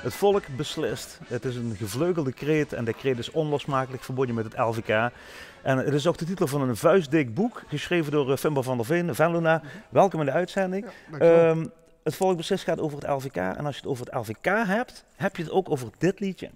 Het volk beslist. Het is een gevleugelde kreet en de kreet is onlosmakelijk verbonden met het LVK. En het is ook de titel van een vuistdik boek, geschreven door Fimber van der Veen, Venlona. Welkom in de uitzending. Ja, het volk beslist gaat over het LVK. En als je het over het LVK hebt, heb je het ook over dit liedje.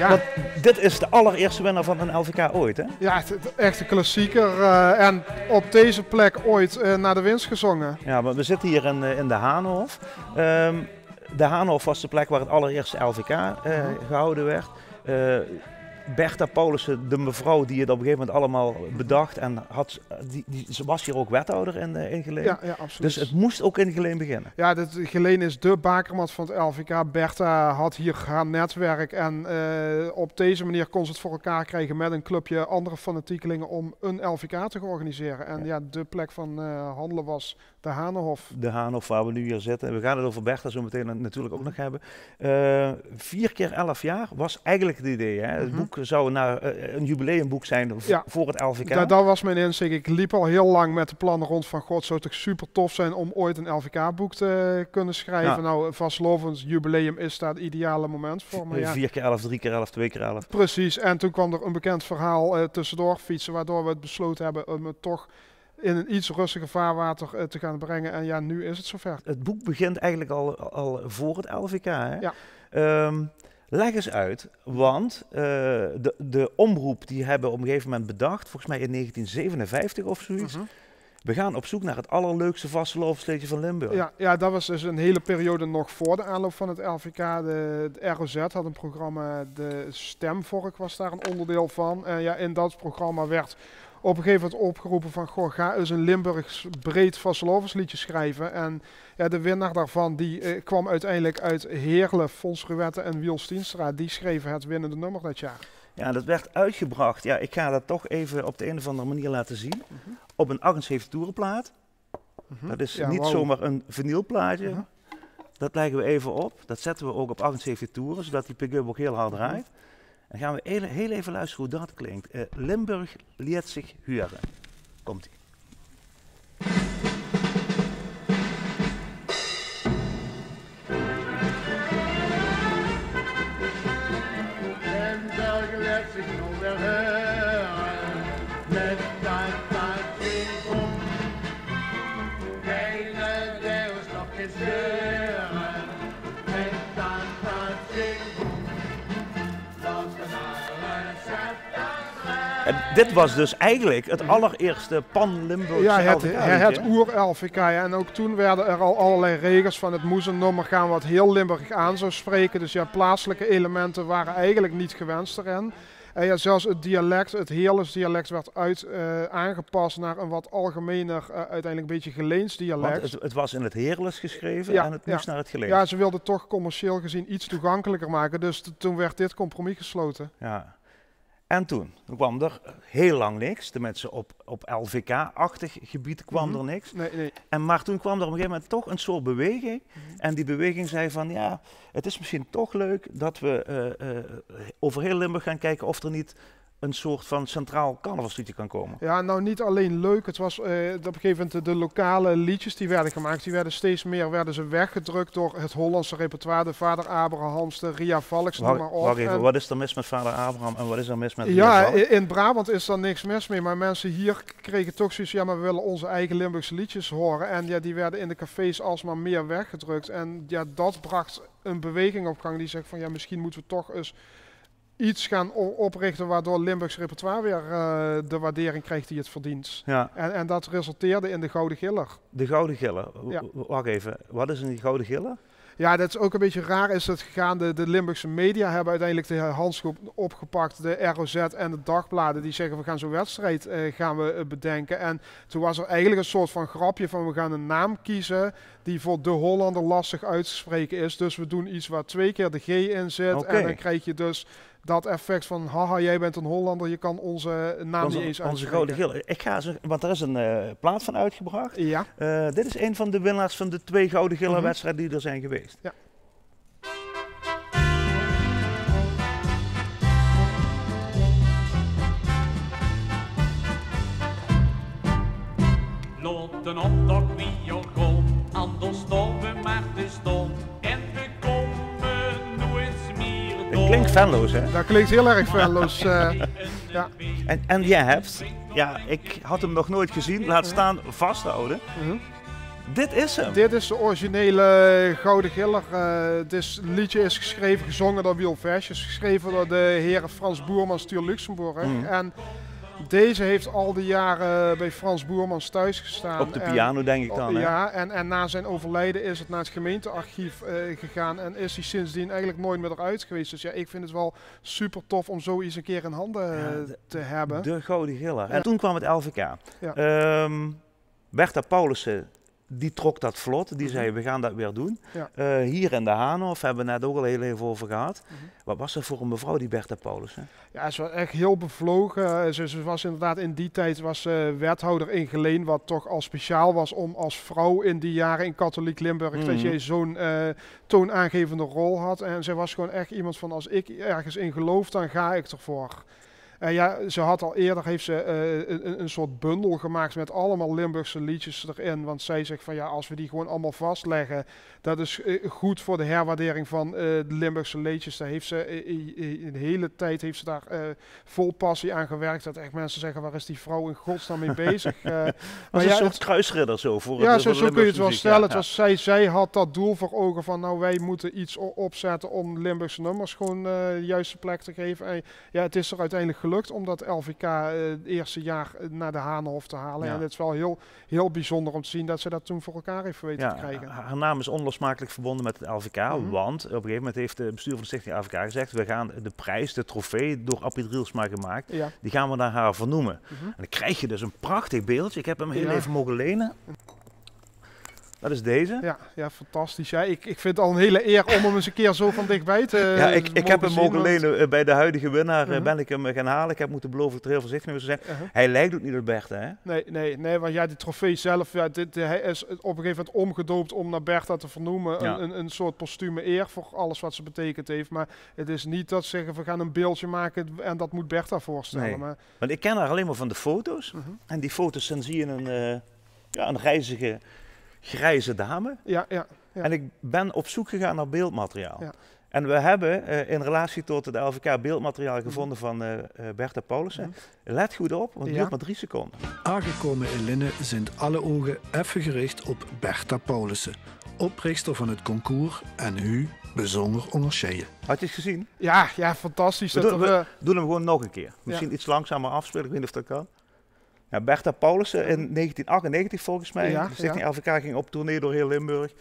Want dit is de allereerste winnaar van een LVK ooit, hè? Ja, echt een klassieker. En op deze plek ooit naar de winst gezongen. Ja, maar we zitten hier in de Hanehof. De Hanehof was de plek waar het allereerste LVK gehouden werd. Bertha Paulussen, de mevrouw die het op een gegeven moment allemaal bedacht en ze was hier ook wethouder in Geleen. Ja, absoluut. Dus het moest ook in Geleen beginnen. Ja, Geleen is de bakermat van het LVK. Bertha had hier haar netwerk en op deze manier kon ze het voor elkaar krijgen met een clubje andere fanatiekelingen om een LVK te organiseren. En de plek van handelen was de Hanehof. De Hanehof waar we nu hier zitten. We gaan het over Bertha zo meteen natuurlijk ook nog hebben. 4 keer 11 jaar was eigenlijk het idee. Hè? Het boek zou een jubileumboek zijn voor het LVK. Dat was mijn inzicht. Ik liep al heel lang met de plannen rond van god, zou het toch super tof zijn om ooit een LVK-boek te kunnen schrijven. Ja. Nou, vastlovend jubileum is daar het ideale moment voor. Maar 4 keer 11, 3 keer 11, 2 keer 11. Precies. En toen kwam er een bekend verhaal tussendoor fietsen, waardoor we het besloten hebben om het toch in een iets rustiger vaarwater te gaan brengen. En ja, nu is het zover. Het boek begint eigenlijk al voor het LVK, hè? Ja. Leg eens uit, want de omroep die hebben op een gegeven moment bedacht, volgens mij in 1957 of zoiets. We gaan op zoek naar het allerleukste vastelovensliedje van Limburg. Ja, dat was dus een hele periode nog voor de aanloop van het LVK. De ROZ had een programma, de Stemvork was daar een onderdeel van. In dat programma werd op een gegeven moment opgeroepen van goh, ga eens een Limburgs breed vastelovensliedje schrijven. En de winnaar daarvan die kwam uiteindelijk uit Heerlen, Fons Ruette en Wiels Tienstra. Die schreven het winnende nummer dat jaar. Ja, dat werd uitgebracht. Ja, ik ga dat toch even op de een of andere manier laten zien. Op een 78 toerenplaat. Dat is niet zomaar een vinylplaatje. Dat leggen we even op. Dat zetten we ook op 78 toeren, zodat die pick-up ook heel hard draait. En gaan we heel even luisteren hoe dat klinkt. Limburg liet zich huren. Komt-ie. Limburg liet zich nog weer huren. Met dat swingboom. Hele deels nog geen zeuren. Met dat swingboom. Dit was dus eigenlijk het allereerste pan-Limburgse LVK. Het oer-LVK. Ja. En ook toen werden er al allerlei regels van het moest een nummer gaan wat heel Limburg aan zou spreken. Dus plaatselijke elementen waren eigenlijk niet gewenst erin. En zelfs het dialect, het Heerlens dialect werd aangepast naar een wat algemener, uiteindelijk een beetje Geleens dialect. Want het was in het Heerlens geschreven en het moest naar het Geleens. Ja, ze wilden toch commercieel gezien iets toegankelijker maken. Dus toen werd dit compromis gesloten. Ja. En toen kwam er heel lang niks. Tenminste, op LVK-achtig gebied kwam er niks. Nee. Maar toen kwam er op een gegeven moment toch een soort beweging. En die beweging zei van ja, het is misschien toch leuk dat we over heel Limburg gaan kijken of er niet een soort van centraal carnavalsliedje kan komen. Ja, nou niet alleen leuk. Het was op een gegeven moment de lokale liedjes die werden gemaakt. Die werden steeds meer weggedrukt door het Hollandse repertoire. De Vader Abrahams, de Ria Valks, noem maar op. Wacht even, wat is er mis met Vader Abraham en wat is er mis met Ria Valks? In Brabant is er niks mis mee. Maar mensen hier kregen toch zoiets, maar we willen onze eigen Limburgse liedjes horen. En die werden in de cafés alsmaar meer weggedrukt. En dat bracht een beweging op gang die zegt van misschien moeten we toch eens iets gaan oprichten waardoor Limburgs repertoire weer de waardering krijgt die het verdient. Ja. En dat resulteerde in de Gouden Giller. De Gouden Giller. Wacht even, wat is een Gouden Giller? Ja, dat is ook een beetje raar is het gegaan. De Limburgse media hebben uiteindelijk de handschoen opgepakt. De ROZ en de dagbladen die zeggen we gaan zo'n wedstrijd gaan we bedenken. En toen was er eigenlijk een soort van grapje van we gaan een naam kiezen die voor de Hollander lastig uit te spreken is. Dus we doen iets waar 2 keer de G in zit. Okay. En dan krijg je dus dat effect van, haha, jij bent een Hollander, je kan onze naam niet eens uitspreken. Onze Gouden Giller. Ik ga ze, want er is een plaat van uitgebracht. Ja. Dit is een van de winnaars van de 2 Gouden Giller wedstrijden die er zijn geweest. Ja. Loten op dat wie ook kom, anders stoppen maar te stom. En we komen nooit meer door. Het klinkt Venlo's, hè? Dat klinkt heel erg Venlo's. Ja. En jij hebt, ja, ik had hem nog nooit gezien, laat staan vasthouden. Dit is hem. Dit is de originele Gouden Giller. Het liedje is geschreven, gezongen door Wiel Vesch, is geschreven door de heren Frans Boermans, Stuur Luxemburg. En deze heeft al die jaren bij Frans Boermans thuis gestaan. Op de piano denk ik dan, hè? Ja, en na zijn overlijden is het naar het gemeentearchief gegaan en is hij sindsdien eigenlijk nooit meer eruit geweest. Dus ja, ik vind het wel super tof om zoiets een keer in handen te hebben. De Gouden Giller. En toen kwam het LVK. Ja. Bertha Paulussen, die trok dat vlot. Die zei, we gaan dat weer doen. Ja. Hier in de Haanhof hebben we net ook al heel even over gehad. Wat was er voor een mevrouw, die Bertha Paulussen? Ja, ze was echt heel bevlogen. Ze was inderdaad in die tijd wethouder in Geleen, wat toch al speciaal was om als vrouw in die jaren in katholiek Limburg, dat je zo'n toonaangevende rol had. En zij was gewoon echt iemand van, als ik ergens in geloof, dan ga ik ervoor. Ja, ze had al eerder heeft ze een soort bundel gemaakt met allemaal Limburgse liedjes erin. Want zij zegt van ja, als we die gewoon allemaal vastleggen, dat is goed voor de herwaardering van de Limburgse liedjes. Daar heeft ze de hele tijd heeft ze daar vol passie aan gewerkt. Dat echt mensen zeggen, waar is die vrouw in godsnaam mee bezig? Maar een soort kruisridder zo voor ja, het, zo kun je het wel stellen. Ja. Het was, zij had dat doel voor ogen van nou, wij moeten iets opzetten om Limburgse nummers gewoon de juiste plek te geven. En ja, het is er uiteindelijk gelukt om dat LVK het eerste jaar naar de Haanhof te halen. Ja. En het is wel heel, heel bijzonder om te zien dat ze dat toen voor elkaar heeft weten te krijgen. Haar naam is onlosmakelijk verbonden met het LVK, want op een gegeven moment heeft het bestuur van de Stichting LVK gezegd, we gaan de prijs, de trofee, door Appie Drielsma gemaakt, die gaan we naar haar vernoemen. En dan krijg je dus een prachtig beeldje. Ik heb hem heel even mogen lenen. Dat is deze. Ja, fantastisch. Ja, ik vind het al een hele eer om hem eens een keer zo van dichtbij te ja, ik heb hem mogen lenen. Bij de huidige winnaar ben ik hem gaan halen. Ik heb moeten beloven dat er heel voorzichtig mee te zijn. Hij lijkt ook niet op Bertha, hè? Nee, want ja, die trofee zelf, hij is op een gegeven moment omgedoopt om naar Bertha te vernoemen. Ja. Een soort postume eer voor alles wat ze betekend heeft. Maar het is niet dat ze zeggen, we gaan een beeldje maken en dat moet Bertha voorstellen. Nee. Maar want ik ken haar alleen maar van de foto's. En die foto's, dan zie je een reizige grijze dame. Ja. En ik ben op zoek gegaan naar beeldmateriaal. Ja. En we hebben in relatie tot het LVK beeldmateriaal gevonden van Bertha Paulussen. Let goed op, want het duurt maar 3 seconden. Aangekomen in Linne zijn alle ogen even gericht op Bertha Paulussen, oprichter van het concours en u bijzonder onderscheiden. Had je het gezien? Ja, fantastisch. We doen hem gewoon nog een keer. Misschien iets langzamer afspelen, ik weet niet of dat kan. Ja, Bertha Paulussen in 1998 volgens mij. De Stichting LVK ging op tournee door heel Limburg.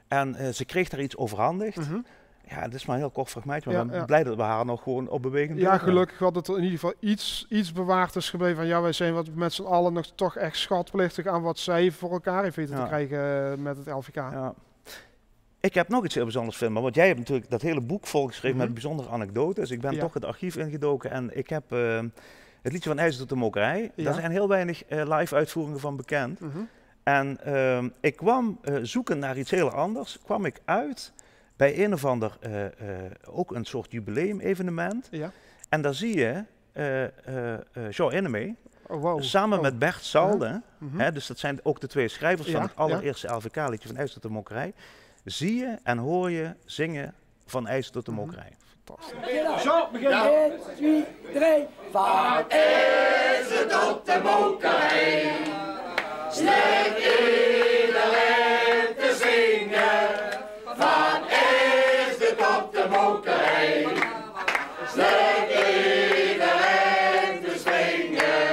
En ze kreeg daar iets overhandigd. Ja, het is maar een heel kort fragmentje, maar ik ben blij dat we haar nog gewoon op beweging doen. Ja, gelukkig had het er in ieder geval iets bewaard is gebleven van ja, wij zijn wat met z'n allen nog toch echt schatplichtig aan wat zij voor elkaar heeft weten te krijgen met het LVK. Ja. Ik heb nog iets heel bijzonders vinden, want jij hebt natuurlijk dat hele boek volgeschreven met bijzondere anekdotes. Ik ben toch het archief ingedoken en ik heb het liedje van IJzer tot de Mokerij. Daar zijn heel weinig live uitvoeringen van bekend. En ik kwam zoeken naar iets heel anders, kwam ik uit bij een of ander, ook een soort jubileum-evenement. En daar zie je Jean Innemee, samen met Bert Salde, dus dat zijn ook de 2 schrijvers van het allereerste LVK-liedje van IJzer tot de Mokerij, zie je en hoor je zingen van IJzer tot de Mokerij. Zo, begin. 1, 2, 3. Van IJzer tot de Mokerij slecht iedereen te zingen. Van IJzer tot de Mokerij slecht iedereen te zingen.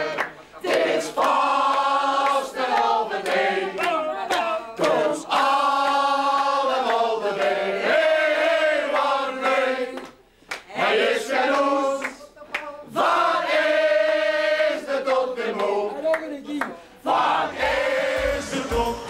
Het is vast een halve ding. Dus allemaal de heel lang leeg. Hij is genoeg. Van IJzer tot de Mokerij. Van IJzer tot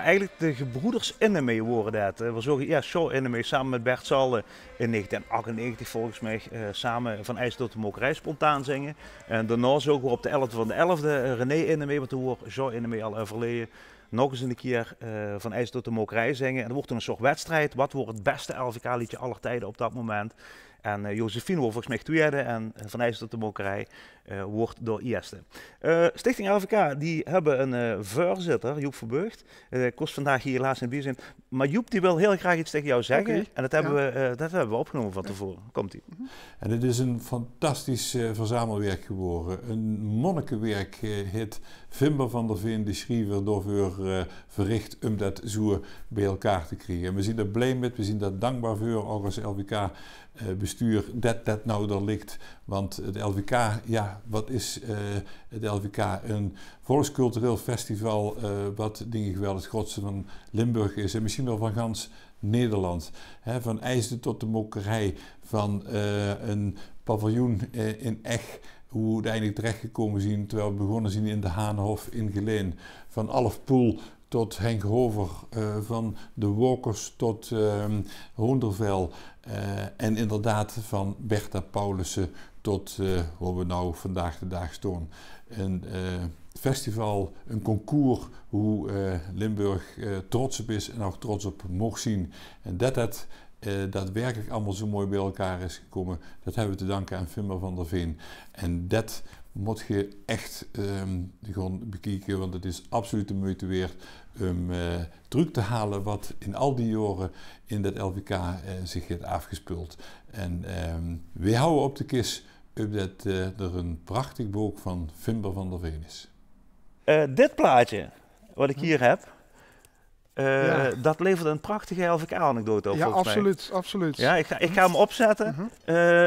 eigenlijk de gebroeders Innemee worden dat. We zorgen eerst Shaw Innemee samen met Bert Salde in 1998 volgens mij samen Van IJs tot de Mokerij spontaan zingen. En daarna zogen we op de 11e van de 11e René Innemee, want toen was Shaw Innemee al overleden, nog eens een keer Van IJs tot de Mokerij zingen. En er wordt toen een soort wedstrijd. Wat wordt het beste LVK-liedje aller tijden op dat moment? En Josephine wordt volgens mij tweede en Van IJs tot de Mokerij wordt door eerste. Stichting LVK, die hebben een voorzitter, Joep Verburgt. Kost vandaag hier helaas in zijn. Maar Joep die wil heel graag iets tegen jou zeggen. Okay. En dat hebben we opgenomen van tevoren. Komt-ie. En het is een fantastisch verzamelwerk geworden. Een monnikenwerk heet Vimber van der Veen, de schrijver, daarvoor verricht om dat zo bij elkaar te krijgen. En we zien er blij met, we zien daar dankbaar voor, ook als LVK bestuur, dat nou er ligt. Want het LVK, ja, wat is het LVK? Een volkscultureel festival wat denk ik wel het grootste van Limburg is. En misschien wel van gans Nederland. He, van IJsden tot de Mokerij, van een paviljoen in Eg, hoe we uiteindelijk terechtgekomen zijn, terwijl we begonnen zijn in de Haanhof in Geleen. Van Alf Poel tot Henk Hover, van de Walkers tot Hoendervel. En inderdaad van Bertha Paulussen tot waar we nou vandaag de dag staan. Een festival, een concours, hoe Limburg trots op is en ook trots op mocht zien. En dat werkelijk allemaal zo mooi bij elkaar is gekomen, dat hebben we te danken aan Vimber van der Veen. En dat moet je echt gewoon bekijken, want het is absoluut de moeite waard om terug te halen wat in al die jaren in dat LVK zich heeft afgespeeld. En wij houden op de kist dat er een prachtig boek van Vimber van der Veen is. Dit plaatje, wat ik hier heb, dat levert een prachtige LVK-anekdote op, ja, volgens absoluut, mij. absoluut. Ja, ik ga hem opzetten.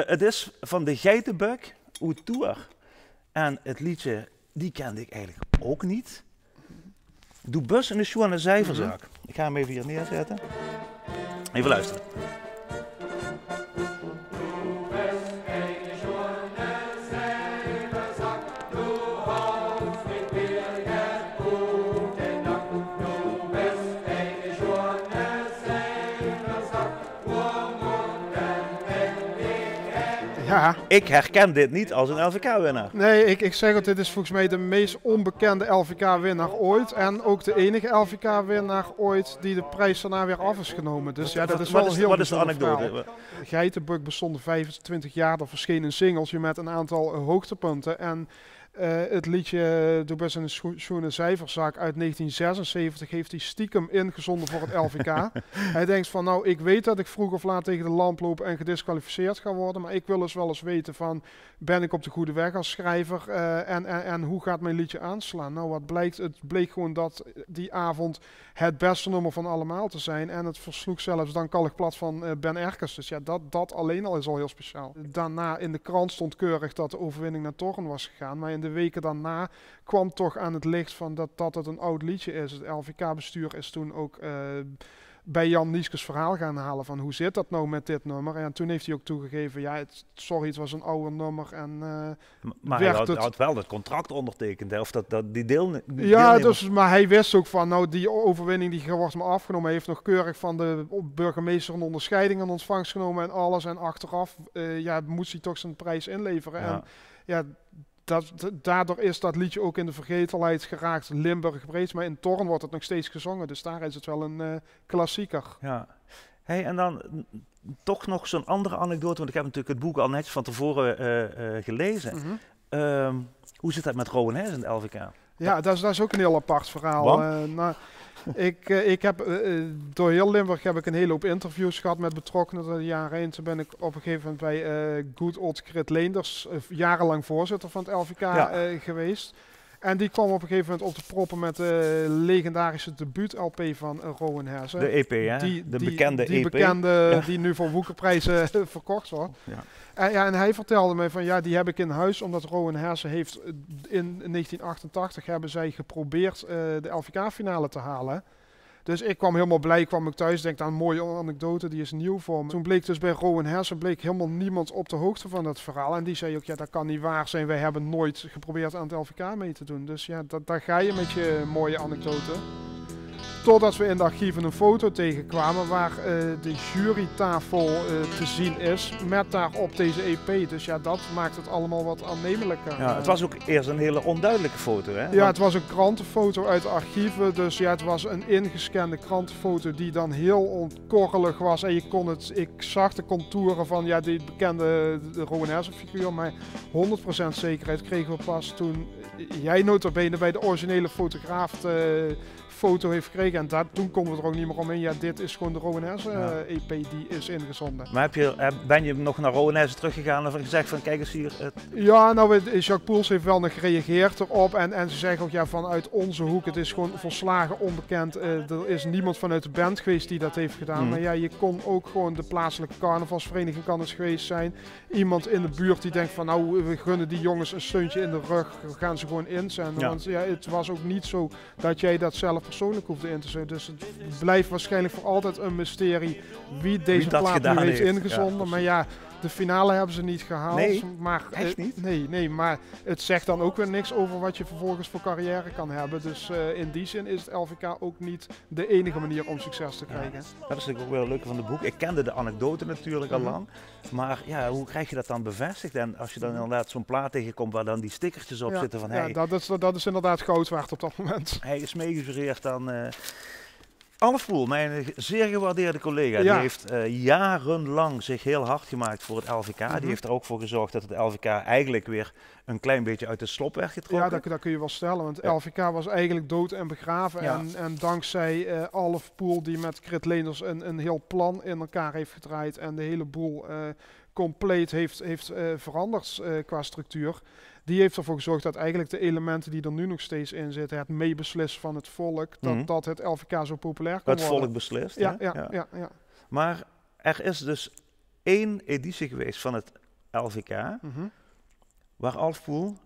Het is van de Geitenbuk uit Tour. En het liedje, die kende ik eigenlijk ook niet. Doe bus in de schoen en de zijverzak. Ik ga hem even hier neerzetten. Even luisteren. Ja. Ik herken dit niet als een LVK-winnaar. Nee, ik zeg het, dit is volgens mij de meest onbekende LVK-winnaar ooit. En ook de enige LVK-winnaar ooit die de prijs daarna weer af is genomen. Dus ja, dat is wel heel Wat is de anekdote? Geitenbuk bestond 25 jaar, er verscheen een singeltje met een aantal hoogtepunten. En het liedje Doe best in de schoenen zijverzak uit 1976 heeft hij stiekem ingezonden voor het LVK. Hij denkt van nou, ik weet dat ik vroeg of laat tegen de lamp loop en gedisqualificeerd ga worden, maar ik wil dus wel eens weten van, ben ik op de goede weg als schrijver en hoe gaat mijn liedje aanslaan? Nou, wat blijkt? Het bleek gewoon dat die avond het beste nummer van allemaal te zijn en het versloeg zelfs dan Kalkplat van Ben Erkens. Dus ja, dat alleen al is al heel speciaal. Daarna in de krant stond keurig dat de overwinning naar Torren was gegaan, maar in de weken daarna kwam toch aan het licht van dat het een oud liedje is. Het LVK-bestuur is toen ook bij Jan Nieskes verhaal gaan halen van hoe zit dat nou met dit nummer. En toen heeft hij ook toegegeven, ja, het was een oude nummer. En, maar hij had wel het contract ondertekend, hè? Of die deel. Ja, dus, maar hij wist ook van, nou, die overwinning die wordt me afgenomen. Hij heeft nog keurig van de burgemeester een onderscheiding in ontvangst genomen en alles. En achteraf moest hij toch zijn prijs inleveren. Ja. En ja, daardoor is dat liedje ook in de vergetelheid geraakt. Limburg breed, maar in Torren wordt het nog steeds gezongen. Dus daar is het wel een klassieker. Ja. Hey, en dan toch nog zo'n andere anekdote, want ik heb natuurlijk het boek al netjes van tevoren gelezen. Hoe zit dat met Rowan in de LVK? Ja, dat is ook een heel apart verhaal. Ik heb door heel Limburg heb ik een hele hoop interviews gehad met betrokkenen de jaren heen. Toen ben ik op een gegeven moment bij Good Old Grit Leenders, jarenlang voorzitter van het LVK geweest. En die kwam op een gegeven moment op de proppen met de legendarische debuut-LP van Rowan Herse. De EP, hè? De bekende die EP. Bekende, die nu voor woekerprijzen verkocht wordt. Ja. En hij vertelde mij van ja, die heb ik in huis, omdat Rowan Herse heeft in 1988 hebben zij geprobeerd de LVK-finale te halen. Dus ik kwam helemaal blij, kwam ik thuis, denk aan een mooie anekdote, die is nieuw voor me. Toen bleek dus bij Rowan Herse helemaal niemand op de hoogte van dat verhaal. En die zei ook, ja, dat kan niet waar zijn, wij hebben nooit geprobeerd aan het LVK mee te doen. Dus ja, daar ga je met je mooie anekdote. Totdat we in de archieven een foto tegenkwamen waar de jurytafel te zien is met daarop deze EP. Dus ja, dat maakt het allemaal wat aannemelijker. Ja, het was ook eerst een hele onduidelijke foto, hè? Ja, het was een krantenfoto uit de archieven. Dus ja, het was een ingescande krantenfoto die dan heel onkorrelig was. En ik zag de contouren van ja, die bekende Rowanesse figuur, maar 100% zekerheid kregen we pas toen jij notabene bij de originele fotograaf foto heeft gekregen. En toen konden we er ook niet meer omheen. Ja, dit is gewoon de Rowanesse EP die is ingezonden. Maar ben je nog naar Rowanesse teruggegaan en gezegd van kijk eens hier. Ja, nou Jacques Poels heeft wel nog gereageerd erop. En ze zeggen ook ja, vanuit onze hoek, het is gewoon volslagen onbekend. Er is niemand vanuit de band geweest die dat heeft gedaan. Maar ja, je kon ook gewoon de plaatselijke carnavalsvereniging kan het geweest zijn. Iemand in de buurt die denkt van nou, we gunnen die jongens een steuntje in de rug. We gaan ze gewoon inzenden. Ja. Want ja, het was ook niet zo dat jij dat zelf persoonlijk hoefde in te zetten. Dus het blijft waarschijnlijk voor altijd een mysterie wie deze plaat nu heeft ingezonden. Ja, maar ja, de finale hebben ze niet gehaald. Nee, maar, echt niet? Nee, maar het zegt dan ook weer niks over wat je vervolgens voor carrière kan hebben. Dus in die zin is het LVK ook niet de enige manier om succes te krijgen. Dat is natuurlijk ook wel het leuke van het boek. Ik kende de anekdote natuurlijk al lang. Maar ja, hoe krijg je dat dan bevestigd? En als je dan inderdaad zo'n plaat tegenkomt waar dan die stickertjes op zitten van ja, dat is inderdaad goud waard op dat moment. Hij is meegejureerd aan Alf Poel, mijn zeer gewaardeerde collega. Die heeft jarenlang zich heel hard gemaakt voor het LVK. Die heeft er ook voor gezorgd dat het LVK eigenlijk weer een klein beetje uit de slop werd getrokken. Ja, dat kun je wel stellen. Want LVK was eigenlijk dood en begraven. Ja. En dankzij Alf Poel, die met Krit Leenders een heel plan in elkaar heeft gedraaid en de hele boel compleet heeft veranderd qua structuur. Die heeft ervoor gezorgd dat eigenlijk de elementen die er nu nog steeds in zitten, het meebeslissen van het volk, dat het LVK zo populair kan worden. Het volk beslist. Ja. Maar er is dus 1 editie geweest van het LVK, waar Alf Poel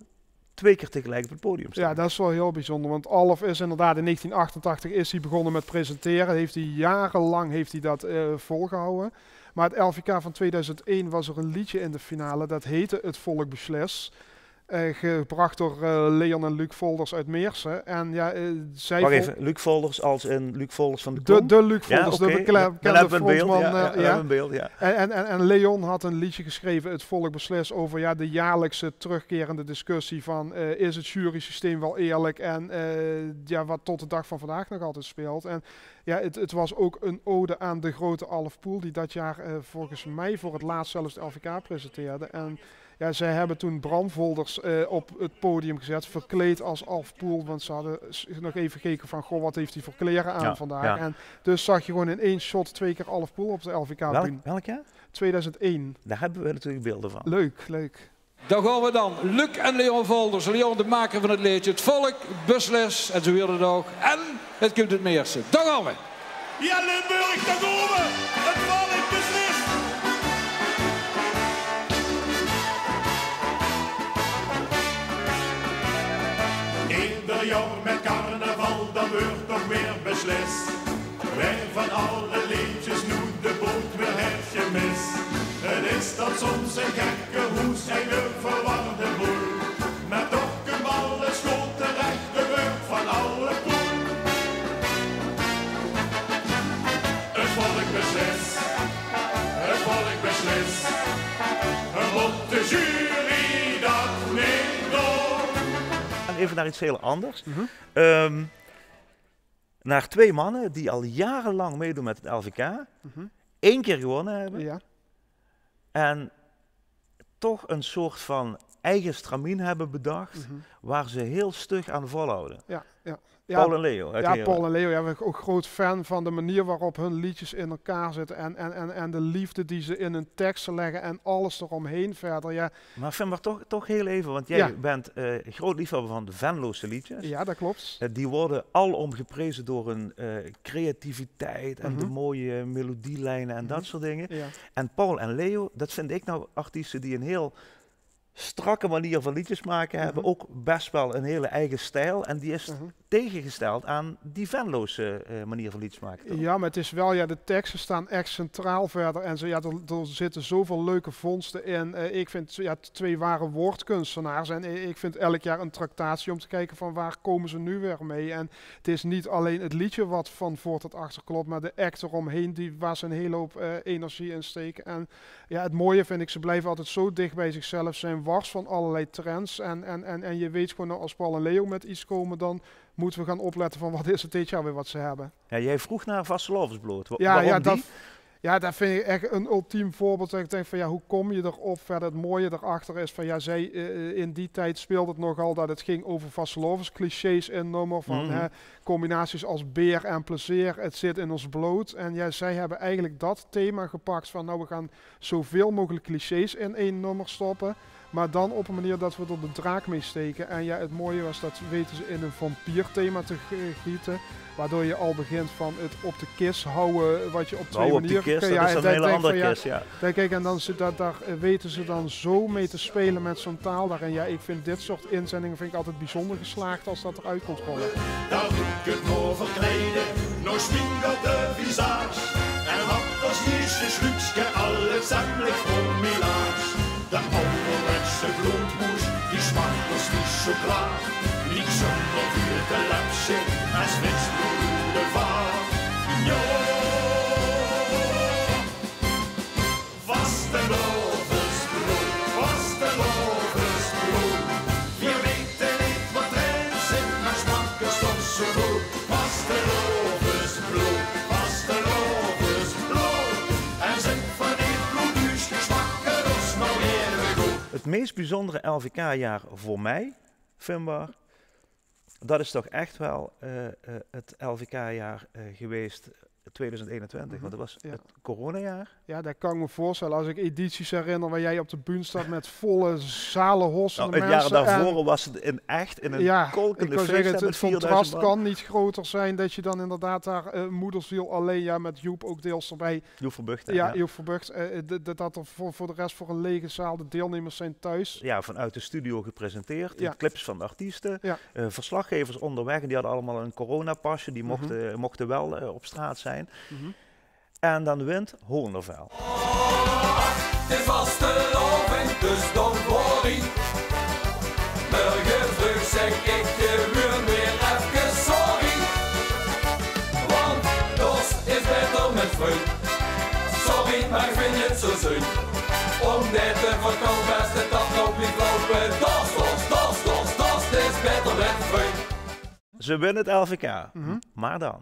2 keer tegelijk op het podium staat. Ja, dat is wel heel bijzonder, want Alf is inderdaad in 1988 is hij begonnen met presenteren. Jarenlang heeft hij dat volgehouden. Maar het LVK van 2001 was er een liedje in de finale, dat heette Het Volk Beslist. Gebracht door Leon en Luc Volders uit Meersen. En ja, zij wacht even, Luc Volders als in Luc Volders van de Kom? De Luc Volders, de bekende frontman. Beeld. En Leon had een liedje geschreven, Het Volk Beslist, over de jaarlijkse terugkerende discussie van is het jurysysteem wel eerlijk en wat tot de dag van vandaag nog altijd speelt. En ja, het was ook een ode aan de grote Alf Poel, die dat jaar volgens mij voor het laatst zelfs de LVK presenteerde. En ja, zij hebben toen Bram Volders op het podium gezet, verkleed als Alf Poel, want ze hadden nog even gekeken van, goh, wat heeft hij voor kleren aan vandaag. Ja. En dus zag je gewoon in 1 shot 2 keer Alf Poel op de LVK. Welk jaar? 2001. Daar hebben we natuurlijk beelden van. Leuk. Dan gaan we dan. Luc en Leon Volders. Leon de maker van het liedje. Het volk beslist. En zo weer het ook. En het komt het Meersen. Daar gaan we. Ja, Limburg, daar gaan we. Het volk beslist. Ieder jaar met carnaval, dan wordt toch weer beslist. Wij van alle liedjes nu de boot weer het gemis. Het is dat soms een gekke hoes en een verwarde boel. Maar toch kunnen alle school terecht de beurt van alle poel. Het volk beslist, het volk beslist. Wat de jury dat neemt door. Even naar iets heel anders. Naar 2 mannen die al jarenlang meedoen met het LVK. 1 keer gewonnen hebben. Ja. En toch een soort van eigen stramien hebben bedacht, waar ze heel stug aan volhouden. Ja. Paul en Leo. Paul en Leo. Ja, ik ben ook groot fan van de manier waarop hun liedjes in elkaar zitten en de liefde die ze in hun teksten leggen en alles eromheen verder. Ja. Maar vind maar toch heel even, want jij bent groot liefhebber van de Venlose liedjes. Ja, dat klopt. Die worden alom geprezen door hun creativiteit en de mooie melodielijnen en dat soort dingen. Ja. En Paul en Leo, dat vind ik nou artiesten die een heel strakke manier van liedjes maken hebben. Ook best wel een hele eigen stijl. En die is tegengesteld aan die Venloze manier van liedjes maken. Toch? Ja, maar het is wel, ja, de teksten staan echt centraal verder. En zo, ja, er zitten zoveel leuke vondsten in. Ik vind, ja, 2 ware woordkunstenaars. En ik vind elk jaar een tractatie om te kijken van waar komen ze nu weer mee. En het is niet alleen het liedje wat van voor tot achter klopt, maar de act eromheen, waar ze een hele hoop energie in steken. En ja, het mooie vind ik, ze blijven altijd zo dicht bij zichzelf, zijn wars van allerlei trends. En je weet gewoon, als Paul en Leo met iets komen, dan moeten we gaan opletten van wat is het dit jaar weer wat ze hebben. Ja, jij vroeg naar Vastelovensbloed. Ja, dat vind ik echt een ultiem voorbeeld. Dat ik denk van ja, hoe kom je erop? Verder het mooie erachter is van ja, in die tijd speelde het nogal dat het ging over vastelovens clichés in nummer van combinaties als beer en plezier. Het zit in ons bloed. En ja, zij hebben eigenlijk dat thema gepakt van nou, we gaan zoveel mogelijk clichés in 1 nummer stoppen. Maar dan op een manier dat we er de draak mee steken. En ja, het mooie was dat weten ze in een vampierthema te gieten. Waardoor je al begint van het op de kist houden, wat je op 2 manieren kan. Dat is een hele andere kist, ja. Kijk, en dan daar weten ze dan zo mee te spelen met zo'n taal daar. En ja, ik vind dit soort inzendingen vind ik altijd bijzonder geslaagd als dat eruit komt rollen. Daar doe ik het nog verkleden, nog schminkt op de visage. En had als eerste schluckske alles ziemlich formilaars. De ouderwetse bloedmoes, die smaakt als niet chocola. Niet zonder vuur te lapsen, als witsbloede vaart. Jo, vastelovensbloed, vastelovensbloed. Je weet niet wat erin zit, maar smaakt het toch zo goed. Vastelovensbloed, vastelovensbloed. En zit van dit bloedhuis, smaakt ons nou weer goed. Het meest bijzondere LVK-jaar voor mij, Finbar, dat is toch echt wel het LVK-jaar geweest 2021, want dat was het coronajaar. Ja, dat kan ik me voorstellen. Als ik edities herinner waar jij op de bühne staat met volle zalen, hossende mensen. Het jaar daarvoor was het in een kolkende feest. Het contrast kan niet groter zijn dat je dan inderdaad daar Moederziel alleen, ja, met Joep ook deels erbij. Joep Verbucht. Joep Verbucht. Dat er voor de rest voor een lege zaal de deelnemers zijn thuis. Ja, vanuit de studio gepresenteerd. Clips van de artiesten. Verslaggevers onderweg. En die hadden allemaal een coronapasje. Die mochten wel op straat zijn. En dan wint Hoornerveld. Het is vastelovend, dus dan voor ie. Morgen vroeg zeg ik gewoon weer even sorry. Want dat is beter met vriend. Sorry, maar ik vind het zo zin. Om dit te verkopen best het afloop niet lopen. Dat is beter met vriend. Ze winnen het LVK, maar dan?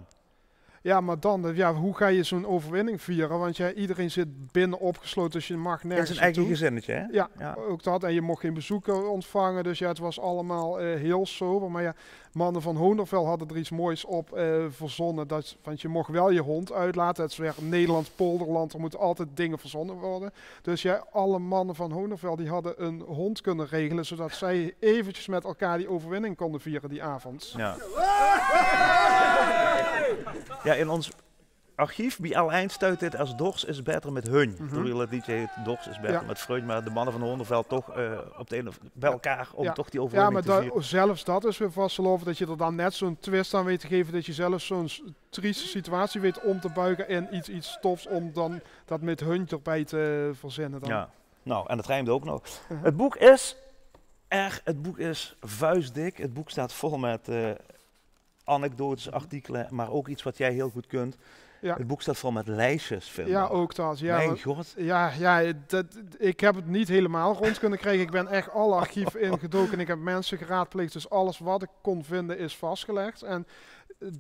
Ja, maar dan, hoe ga je zo'n overwinning vieren? Want iedereen zit binnen opgesloten, dus je mag nergens Het is een eigen gezinnetje, hè? Ja, ook dat. En je mocht geen bezoeken ontvangen, dus ja, het was allemaal heel sober. Maar ja, mannen van Hoornerveld hadden er iets moois op verzonnen. Want je mocht wel je hond uitlaten. Het is weer Nederland, polderland, er moeten altijd dingen verzonnen worden. Dus ja, alle mannen van Hoornerveld die hadden een hond kunnen regelen, zodat zij eventjes met elkaar die overwinning konden vieren die avond. Ja. Ja, in ons archief, bij al eind stuit dit als Dors is beter met hun. Terwijl het liedje heet Dors is beter met Freud, maar de mannen van Hoornerveld toch op de bij elkaar om toch die overwinning te vieren. Zelfs dat is weer vasteloven, dat je er dan net zo'n twist aan weet te geven, dat je zelf zo'n trieste situatie weet om te buigen in iets tofs om dan dat met hun erbij te verzinnen. Dan. Ja, nou, en het rijmt ook nog. Het boek is het boek is vuistdik. Het boek staat vol met anekdotes, artikelen, maar ook iets wat jij heel goed kunt. Ja. Het boek staat vol met lijstjes, vind ik. Ja, ook dat. Ja, mijn god. Ja, ik heb het niet helemaal rond kunnen krijgen. Ik ben echt alle archieven ingedoken en ik heb mensen geraadpleegd. Dus alles wat ik kon vinden is vastgelegd. En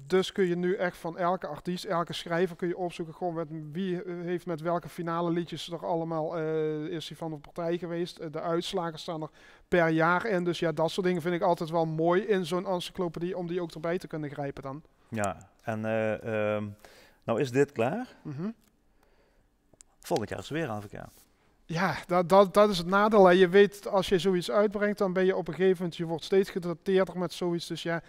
dus kun je nu echt van elke artiest, elke schrijver kun je opzoeken. Gewoon met wie heeft met welke finale liedjes er allemaal is hij van de partij geweest. De uitslagen staan er per jaar in. Dus ja, dat soort dingen vind ik altijd wel mooi in zo'n encyclopedie om die ook erbij te kunnen grijpen dan. Ja, en nou is dit klaar. Volgend jaar is het weer LVK. Ja, dat is het nadeel. Hè. Je weet, als je zoiets uitbrengt, dan ben je op een gegeven moment, je wordt steeds gedateerder met zoiets. Dus ja,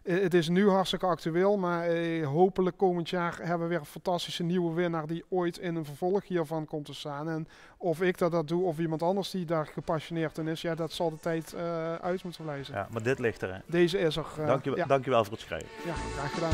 Het is nu hartstikke actueel, maar hopelijk komend jaar hebben we weer een fantastische nieuwe winnaar die ooit in een vervolg hiervan komt te staan. En of ik dat doe of iemand anders die daar gepassioneerd in is, ja, dat zal de tijd uit moeten wijzen. Ja, maar dit ligt er. Hè? Deze is er. Dankjewel voor het schrijven. Ja, graag gedaan.